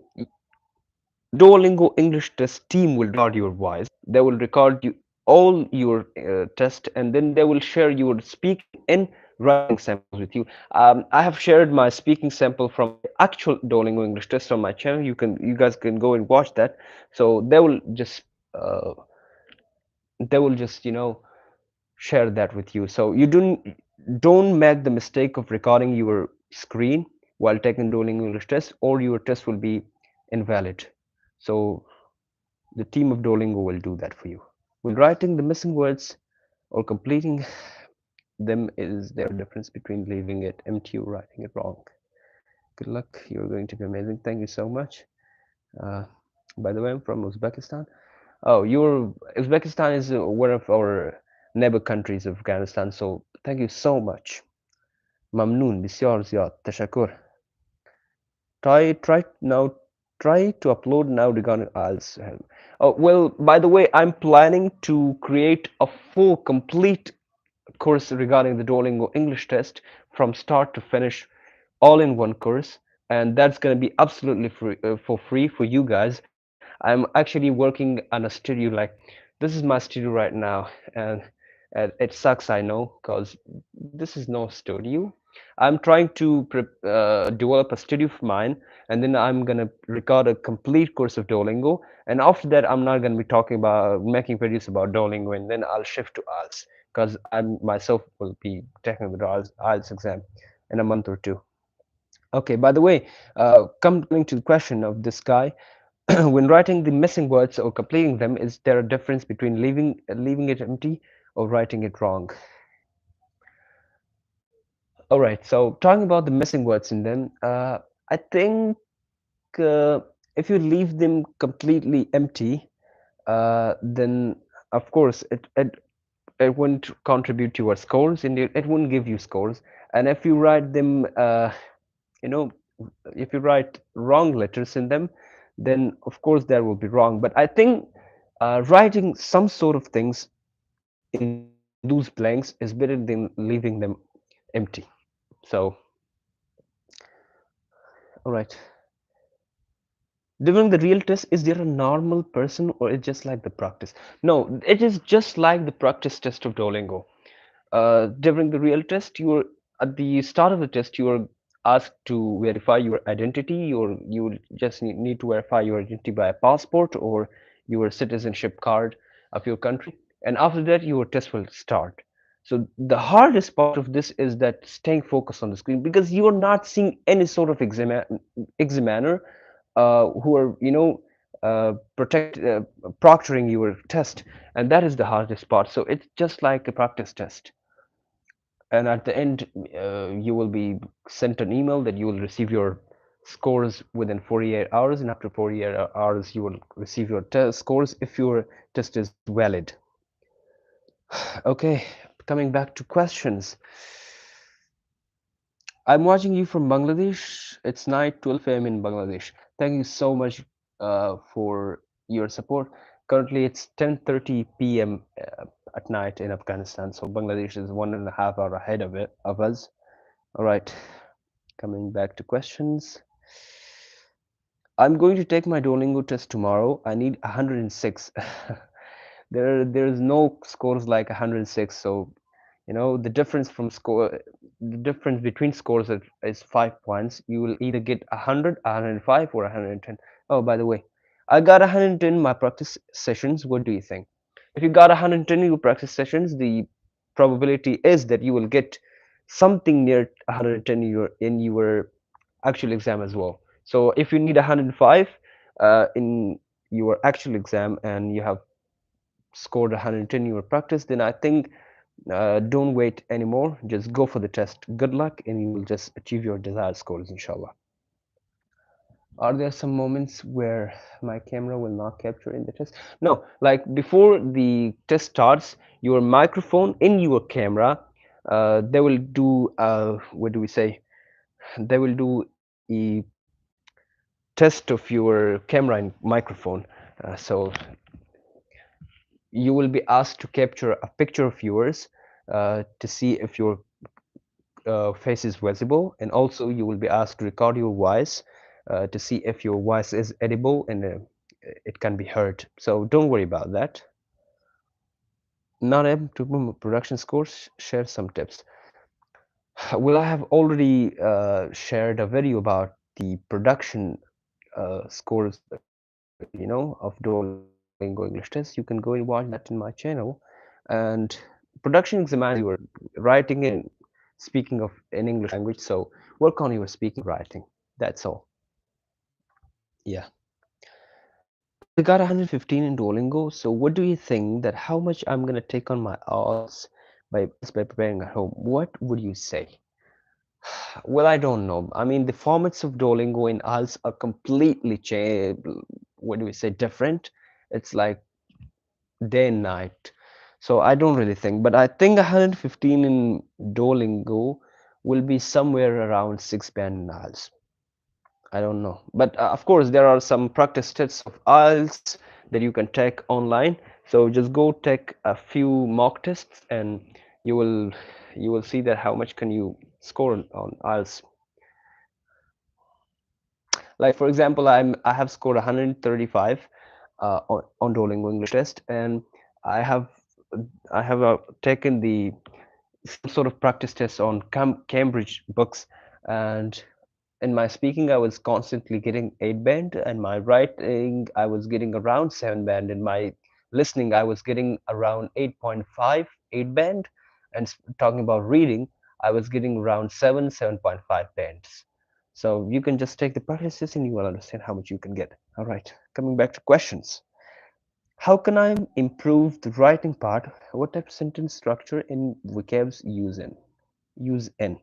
Duolingo English test team will record your voice. They will record you all your test, and then they will share your speaking and writing samples with you. I have shared my speaking sample from my actual Duolingo English test on my channel. You guys can go and watch that. So uh, they will just share that with you. So you don't make the mistake of recording your screen while taking Duolingo English test, or your test will be invalid. So the team of Duolingo will do that for you. When writing the missing words or completing them, is there a difference between leaving it empty or writing it wrong? Good luck. You're going to be amazing. Thank you so much. Uh, by the way, I'm from Uzbekistan. Oh, Uzbekistan is one of our neighbor countries of Afghanistan. So thank you so much. Mamnoon. Bisyar ziyad. Tashakur. Try now. Try to upload now regarding IELTS. Oh, well, by the way, I'm planning to create a full complete course regarding the Duolingo English test from start to finish, all in one course, and that's going to be absolutely free, for free for you guys. I'm actually working on a studio. Like, this is my studio right now, and it sucks, I know, because this is no studio. I'm trying to develop a study of mine, and then I'm gonna record a complete course of Duolingo. And after that, I'm not gonna be talking about making videos about Duolingo, and then I'll shift to IELTS because I myself will be taking the IELTS exam in a month or two. Okay, by the way, coming to the question of this guy, when writing the missing words or completing them, is there a difference between leaving it empty or writing it wrong? All right, so talking about the missing words in them, I think uh, if you leave them completely empty, then of course it wouldn't contribute to your scores and it wouldn't give you scores. And if you write them, you know, if you write wrong letters in them, then of course there will be wrong. But I think writing some sort of things in those blanks is better than leaving them empty. So, all right. During the real test, is there a normal person or it's just like the practice? No, it is just like the practice test of Duolingo. During the real test, you're at the start of the test, you're asked to verify your identity. You just need to verify your identity by a passport or your citizenship card of your country, and after that, your test will start. So the hardest part of this is that staying focused on the screen because you are not seeing any sort of examiner who are proctoring your test, and that is the hardest part. So it's just like a practice test, and at the end you will be sent an email that you will receive your scores within 48 hours, and after 48 hours you will receive your test scores if your test is valid. Okay, coming back to questions. I'm watching you from Bangladesh. It's night, 12 a.m. in Bangladesh. Thank you so much for your support. Currently, it's 10:30 p.m. At night in Afghanistan, so Bangladesh is 1.5 hours ahead of us. All right, coming back to questions. I'm going to take my Duolingo test tomorrow. I need 106. There's no scores like 106, so the difference from score the difference between scores is 5 points. You will either get 100, 105, or 110. Oh, by the way, I got 110 in my practice sessions. What do you think? If you got 110 in your practice sessions, the probability is that you will get something near 110 in your actual exam as well. So if you need 105 in your actual exam and you have scored 110 in your practice, then I think don't wait anymore. Just go for the test. Good luck, and you will just achieve your desired scores, inshallah. Are there some moments where my camera will not capture in the test? No, like before the test starts, your microphone in your camera, they will do, what do we say? They will do a test of your camera and microphone. So you will be asked to capture a picture of yours to see if your face is visible, and also you will be asked to record your voice to see if your voice is edible and it can be heard. So don't worry about that. Not able to production scores, share some tips. Well, I have already shared a video about the production scores, of Duolingo English test. You can go and watch that in my channel. And production examines your writing and speaking of in English language. So work on your speaking and writing. That's all. Yeah. I got 115 in Duolingo. So what do you think that how much I'm gonna take on my odds by preparing at home? What would you say? Well, I don't know. I mean, the formats of Duolingo in IELTS are completely what do we say, different. It's like day and night. So I don't really think, but I think 115 in Duolingo will be somewhere around 6 band in IELTS. I don't know, but of course there are some practice tests of IELTS that you can take online. So just go take a few mock tests, and you will you will see that how much can you score on IELTS. Like for example, I have scored 135 on Duolingo English test, and I have I have taken the some sort of practice tests on Cambridge books, and in my speaking I was constantly getting 8 band, and my writing I was getting around 7 band, in my listening I was getting around 8.5 8 band, and talking about reading I was getting around 7.5 bands. So you can just take the practices and you will understand how much you can get. All right, coming back to questions. How can I improve the writing part? What type of sentence structure in vocabs use in?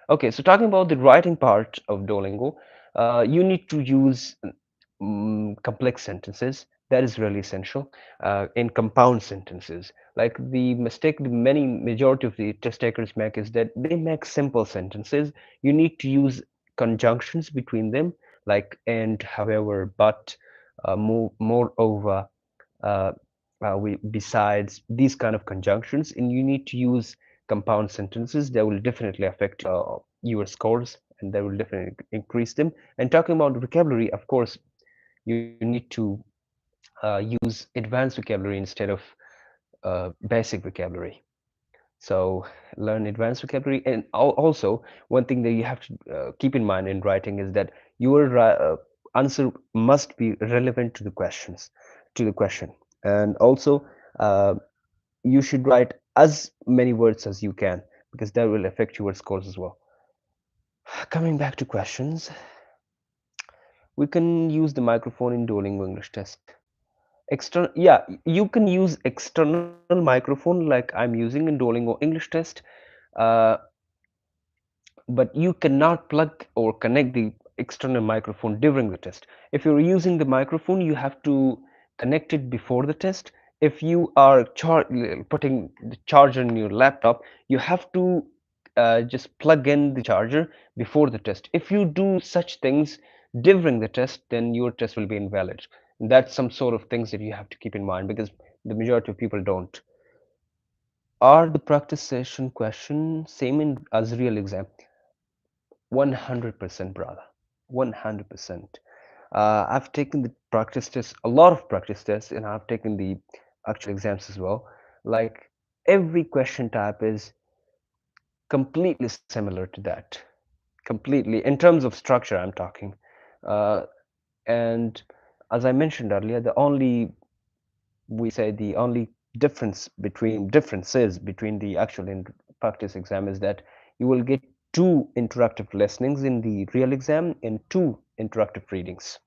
Okay, so talking about the writing part of Duolingo, you need to use complex sentences. That is really essential. In compound sentences, like the mistake the many majority of the test takers make is that they make simple sentences. You need to use conjunctions between them, like and, however, but, moreover, uh, besides these kind of conjunctions, and you need to use compound sentences that will definitely affect your scores, and that will definitely increase them. And talking about vocabulary, of course, you need to use advanced vocabulary instead of basic vocabulary. So learn advanced vocabulary, and also one thing that you have to keep in mind in writing is that your answer must be relevant to the question, and also uh, you should write as many words as you can, because that will affect your scores as well. Coming back to questions, we can use the microphone in Duolingo English test. External, yeah, you can use external microphone like I'm using in Duolingo English test. Uh, but you cannot plug or connect the external microphone during the test. If you're using the microphone, you have to connect it before the test. If you are putting the charger in your laptop, you have to just plug in the charger before the test. If you do such things during the test, then your test will be invalid. And that's some sort of things that you have to keep in mind, because the majority of people don't. Are the practice session questions same in as real exam? 100%, brother. 100%. I've taken the practice tests, a lot of practice tests, and I've taken the actual exams as well. Like, every question type is completely similar to that. Completely. In terms of structure, I'm talking. Uh, and as I mentioned earlier, the only differences between the actual and practice exam is that you will get two interactive listenings in the real exam and two interactive readings.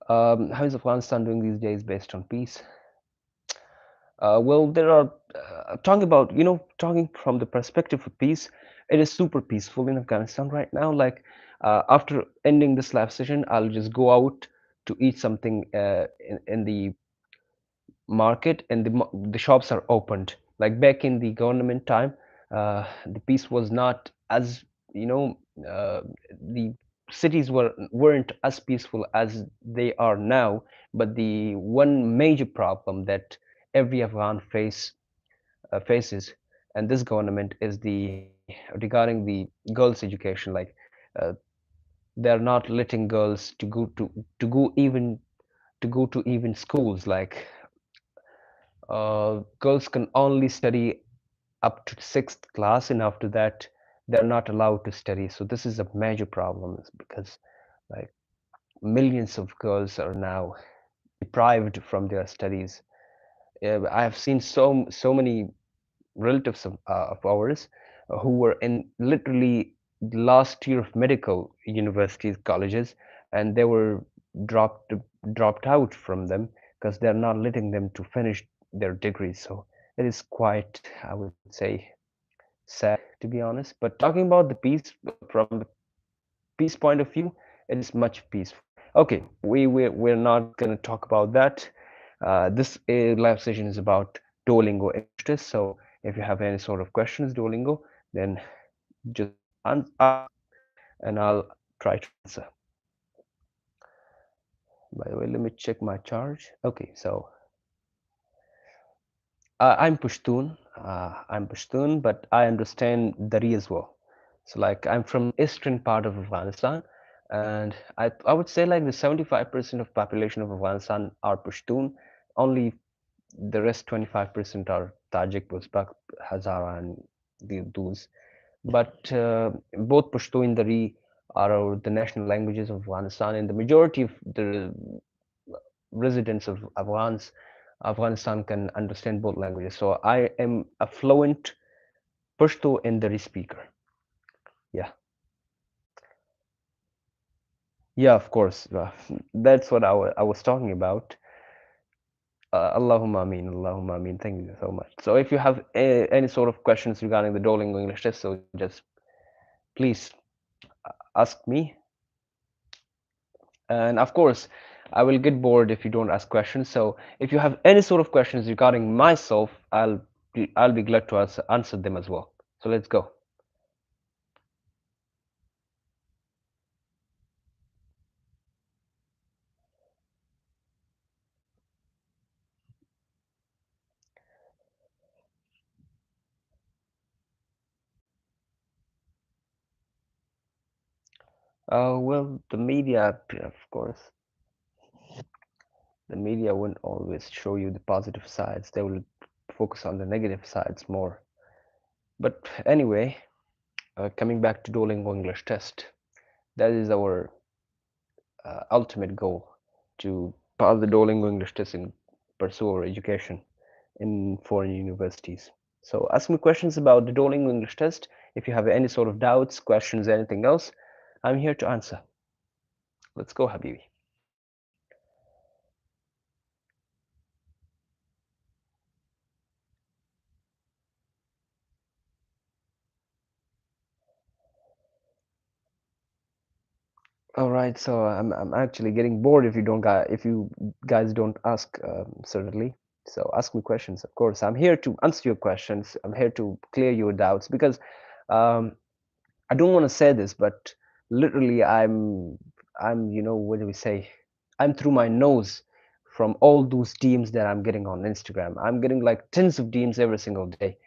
How is Afghanistan doing these days based on peace? Well, there are talking from the perspective of peace. It is super peaceful in Afghanistan right now. Like, after ending this live session, I'll just go out to eat something in the market, and the shops are opened. Like back in the government time, the peace was not as, you know the cities weren't as peaceful as they are now. But the one major problem that every Afghan faces, and this government, is the regarding the girls' education. Like, uh, they're not letting girls to go even to go to even schools. Like, girls can only study up to sixth class, and after that they're not allowed to study. So this is a major problem, because, like, millions of girls are now deprived from their studies. I have seen so many relatives of ours who were in literally the last year of medical universities, colleges, and they were dropped dropped out from them because they're not letting them to finish their degrees. So it is quite, I would say, sad, to be honest. But talking about the peace, from the peace point of view, it is much peaceful. Okay, we're not gonna talk about that. This live session is about Duolingo English test. So if you have any sort of questions, Duolingo, then just ask, and I'll try to answer. By the way, let me check my charge. Okay, so I'm Pashtun, but I understand Dari as well. So, like, I'm from eastern part of Afghanistan, and I would say like the 75% of population of Afghanistan are Pashtun, only the rest 25% are Tajik, Uzbek, Hazara, and those. But both Pashto and Dari are the national languages of Afghanistan, and the majority of the residents of Afghanistan can understand both languages. So I am a fluent Pashto and Dari speaker. Yeah, yeah, of course. That's what I was talking about. Allahumma ameen, Allahumma ameen. Thank you so much. So if you have any sort of questions regarding the Duolingo English test, so just please ask me. And of course, I will get bored if you don't ask questions. So if you have any sort of questions regarding myself, I'll be glad to answer them as well. So let's go. Well, the media, of course, the media won't always show you the positive sides. They will focus on the negative sides more. But anyway, coming back to Duolingo English test, that is our ultimate goal to pass the Duolingo English test and pursue our education in foreign universities. So ask me questions about the Duolingo English test. If you have any sort of doubts, questions, anything else, I'm here to answer. Let's go, Habibi. All right, so I'm actually getting bored if you don't guys if you guys don't ask certainly. So ask me questions. Of course, I'm here to answer your questions. I'm here to clear your doubts because um, I don't want to say this, but literally I'm what do we say? I'm through my nose from all those DMs that I'm getting on Instagram. I'm getting like tens of DMs every single day,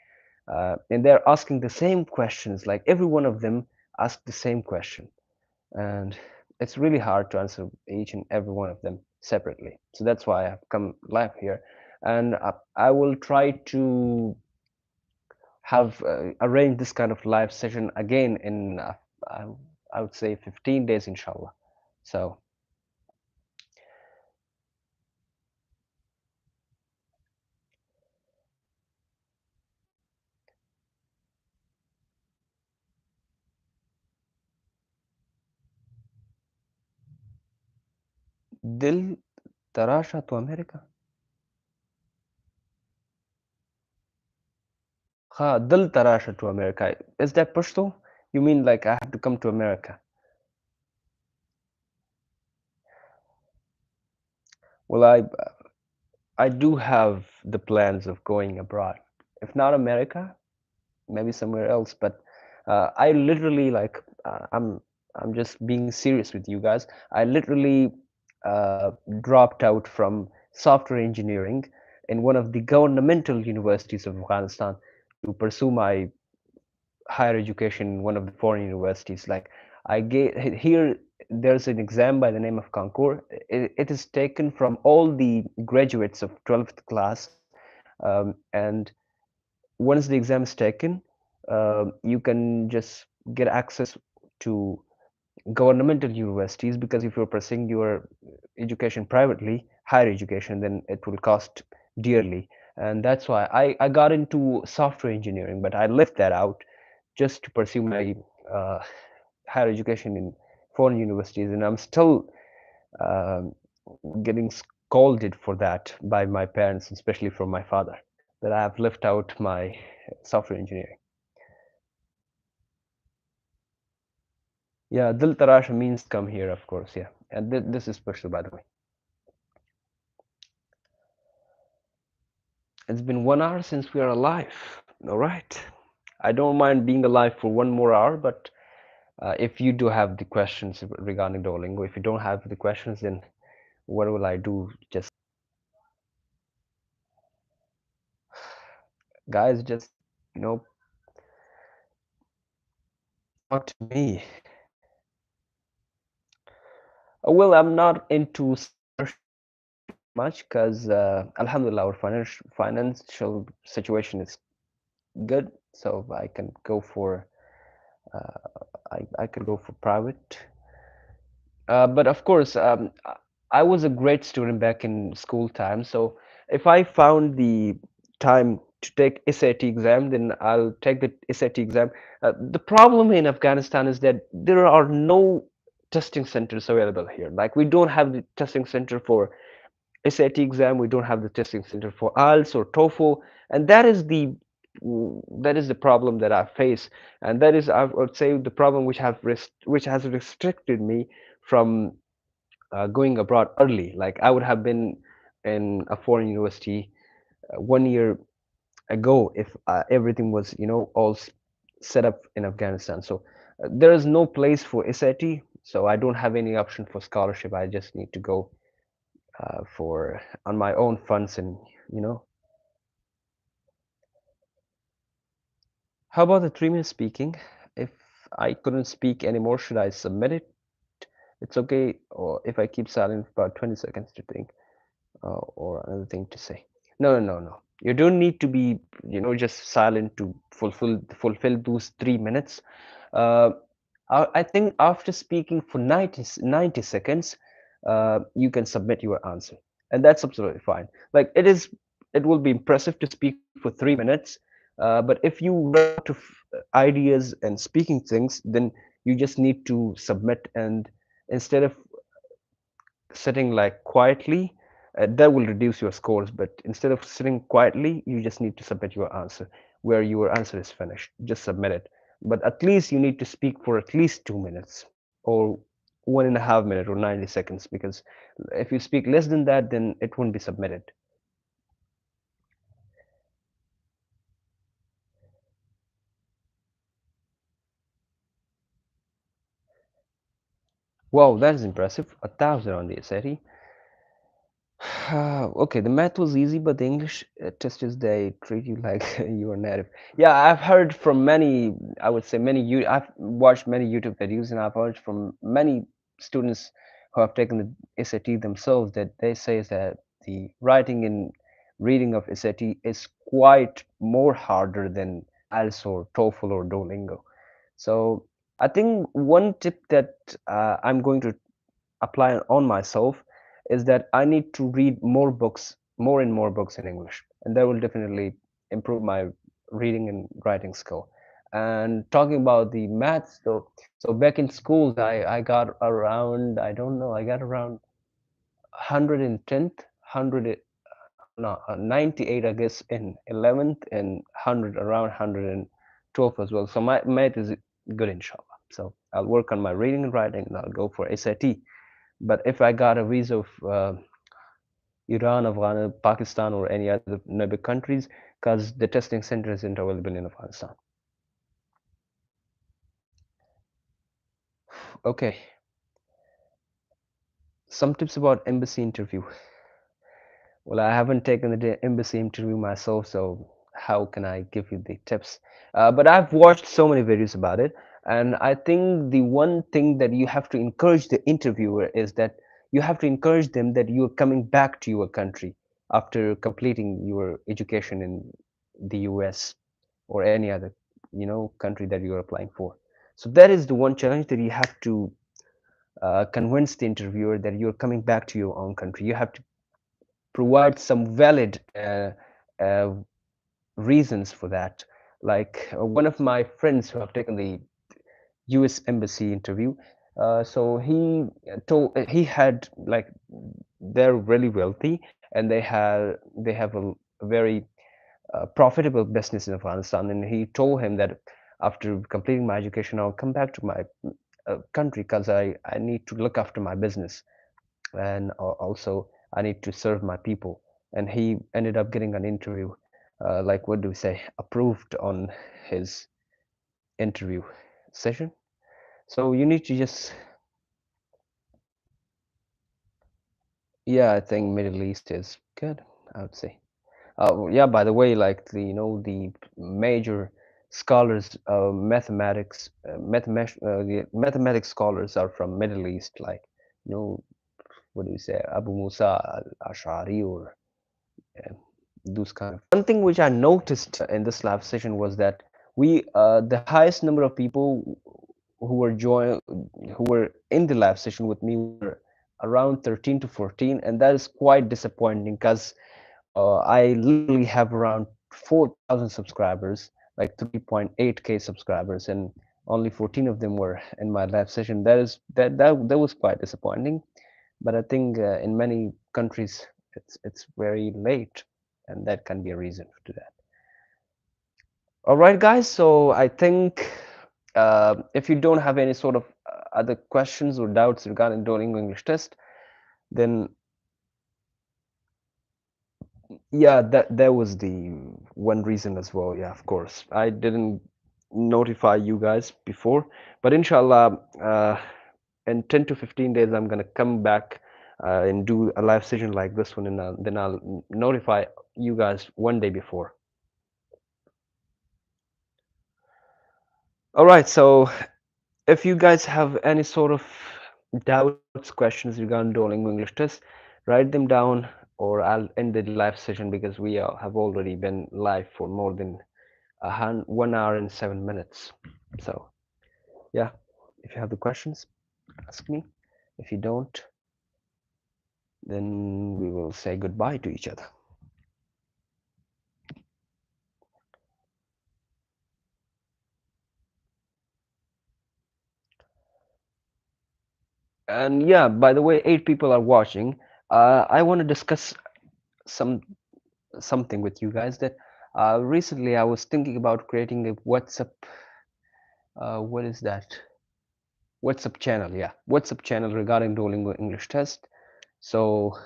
and they're asking the same questions. Like every one of them ask the same question, and it's really hard to answer each and every one of them separately. So that's why I've come live here, and I will try to have arranged this kind of live session again in I, I would say 15 days inshallah. So dil tarasha to America. Ha, dil tarasha to America, is that Pashto? You mean like I have to come to America? Well, I do have the plans of going abroad, if not America, maybe somewhere else. But I literally like I'm just being serious with you guys. I literally uh, dropped out from software engineering in one of the governmental universities of Afghanistan to pursue my higher education in one of the foreign universities. Like I get here, there's an exam by the name of Concours. It is taken from all the graduates of 12th class, and once the exam is taken, you can just get access to governmental universities, because if you're pursuing your education privately, higher education, then it will cost dearly. And that's why I got into software engineering, but I left that out just to pursue my uh, higher education in foreign universities. And I'm still um, getting scolded for that by my parents, especially from my father, that I have left out my software engineering. Yeah, Dil Tarash means come here, of course. Yeah, and this is special, by the way. It's been 1 hour since we are alive. All right. I don't mind being alive for one more hour, but if you do have the questions regarding Duolingo, if you don't have the questions, then what will I do? Just guys, just you know, talk to me. Well, I'm not into scholarship much because Alhamdulillah, our financial situation is good, so I can go for I could go for private. But of course, I was a great student back in school time. So if I found the time to take SAT exam, then I'll take the SAT exam. The problem in Afghanistan is that there are no testing centers available here. Like we don't have the testing center for SAT exam, we don't have the testing center for IELTS or TOEFL, and that is the problem that I face, and that is I would say the problem which has restricted me from going abroad early. Like I would have been in a foreign university 1 year ago if everything was all set up in Afghanistan. So there is no place for SAT, so I don't have any option for scholarship. I just need to go for on my own funds and you know how about the 3 minute speaking? If I couldn't speak anymore, should I submit it? It's okay, or if I keep silent for about 20 seconds to think, or another thing to say. No, no, no, no. You don't need to be, just silent to fulfill those 3 minutes. Uh, I think after speaking for 90 seconds, you can submit your answer, and that's absolutely fine. Like it will be impressive to speak for 3 minutes, but if you run out of ideas and speaking things, then you just need to submit, and instead of sitting like quietly, that will reduce your scores. But instead of sitting quietly, you just need to submit your answer. Where your answer is finished, just submit it. But at least you need to speak for at least 2 minutes or 1.5 minute or 90 seconds, because if you speak less than that, then it won't be submitted. Wow, that is impressive. 1,000 on the SAT. Okay, the math was easy, but the English test is they treat you like you are native. Yeah, I've heard from many, I would say many, I've watched many YouTube videos and I've heard from many students who have taken the SAT themselves that they say that the writing and reading of SAT is quite more harder than IELTS or TOEFL or Duolingo. So I think one tip that I'm going to apply on myself is that I need to read more books, more and more books in English, and that will definitely improve my reading and writing skill. And talking about the maths, so back in schools, I got around, I don't know, I got around 110th, 100, no, 98, I guess, in 11th, and 100 around 112 as well. So my math is good, inshallah. So I'll work on my reading and writing, and I'll go for SAT. But if I got a visa of Iran, Afghanistan, Pakistan, or any other neighbor countries, because the testing center isn't available in Afghanistan. Okay, some tips about embassy interview. Well, I haven't taken the embassy interview myself, so how can I give you the tips? But I've watched so many videos about it, and I think the one thing that you have to encourage the interviewer is that you have to encourage them that you're coming back to your country after completing your education in the US or any other, country that you're applying for. So that is the one challenge that you have to convince the interviewer that you're coming back to your own country. You have to provide some valid uh, reasons for that. Like one of my friends who have taken the U.S. embassy interview, so he had like they're really wealthy and they have a very profitable business in Afghanistan, and he told him that after completing my education, I'll come back to my country because I need to look after my business, and also I need to serve my people. And he ended up getting an interview, like what do we say, approved on his interview session. So you need to just, yeah, I think Middle East is good, I would say. Yeah, by the way, like the major scholars, the mathematics scholars are from Middle East, like you know what do you say, Abu Musa al-Ash'ari, or uh, those kind of. One thing which I noticed in this live session was that the highest number of people who were who were in the live session with me were around 13 to 14, and that is quite disappointing because I literally have around 4,000 subscribers, like 3.8K subscribers, and only 14 of them were in my live session. That was quite disappointing. But I think in many countries it's very late, and that can be a reason to that. All right, guys. So I think if you don't have any sort of other questions or doubts regarding Duolingo English test, then yeah, that was the one reason as well. Yeah, of course. I didn't notify you guys before, but inshallah, in 10 to 15 days, I'm gonna come back and do a live session like this one, and then I'll notify you guys one day before. All right, so if you guys have any sort of doubts, questions regarding Duolingo English test, write them down, or I'll end the live session because we have already been live for more than 1 hour and 7 minutes. So yeah, if you have the questions, ask me. If you don't, then we will say goodbye to each other. And yeah, by the way, 8 people are watching. I want to discuss some something with you guys that recently I was thinking about creating a WhatsApp. What is that? WhatsApp channel. Yeah, WhatsApp channel regarding Duolingo English test. So,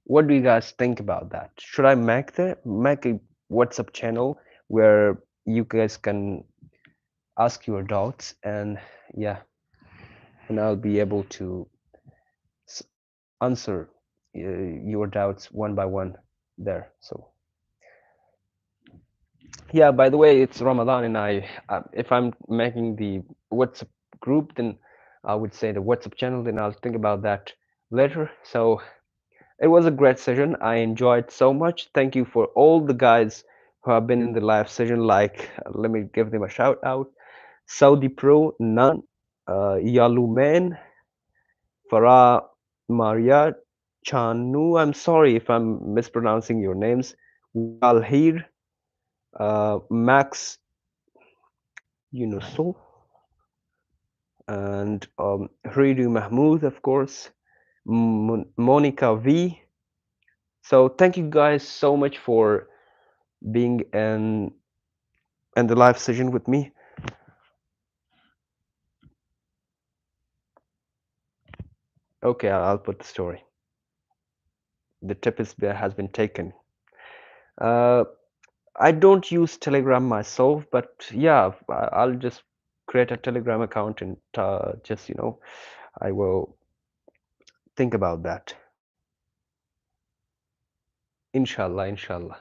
what do you guys think about that? Should I make a WhatsApp channel where you guys can ask your doubts, and yeah, and I'll be able to answer your doubts one by one there. So yeah, by the way, it's Ramadan, and if I'm making the WhatsApp group, then I would say the WhatsApp channel, then I'll think about that later. So it was a great session. I enjoyed so much. Thank you for all the guys who have been in the live session. Like, let me give them a shout out: Saudi Pro, Nan, Yaluman, Farah, Maria, Chanu. I'm sorry if I'm mispronouncing your names. Walhir, Max Yunusul, and Hridu Mahmood, of course, Monica V. So thank you guys so much for being in the live session with me. Okay, I'll put the story. The tip has been taken. Uh, I don't use Telegram myself, but yeah, I'll just create a Telegram account and just I will think about that. Inshallah, inshallah.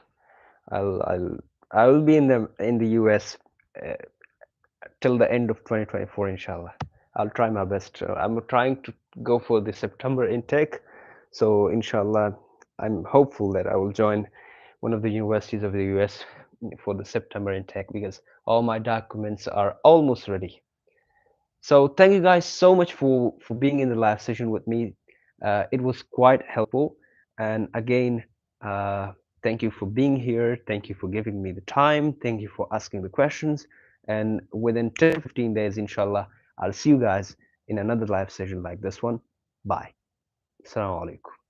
I'll I'll I will be in the US uh, till the end of 2024, inshallah. I'll try my best. I'm trying to go for the September intake, so inshallah, I'm hopeful that I will join one of the universities of the US for the September intake because all my documents are almost ready. So thank you guys so much for being in the live session with me. It was quite helpful, and again, thank you for being here. Thank you for giving me the time. Thank you for asking the questions. And within 10 to 15 days, inshallah, I'll see you guys in another live session like this one. Bye. Assalamu alaikum.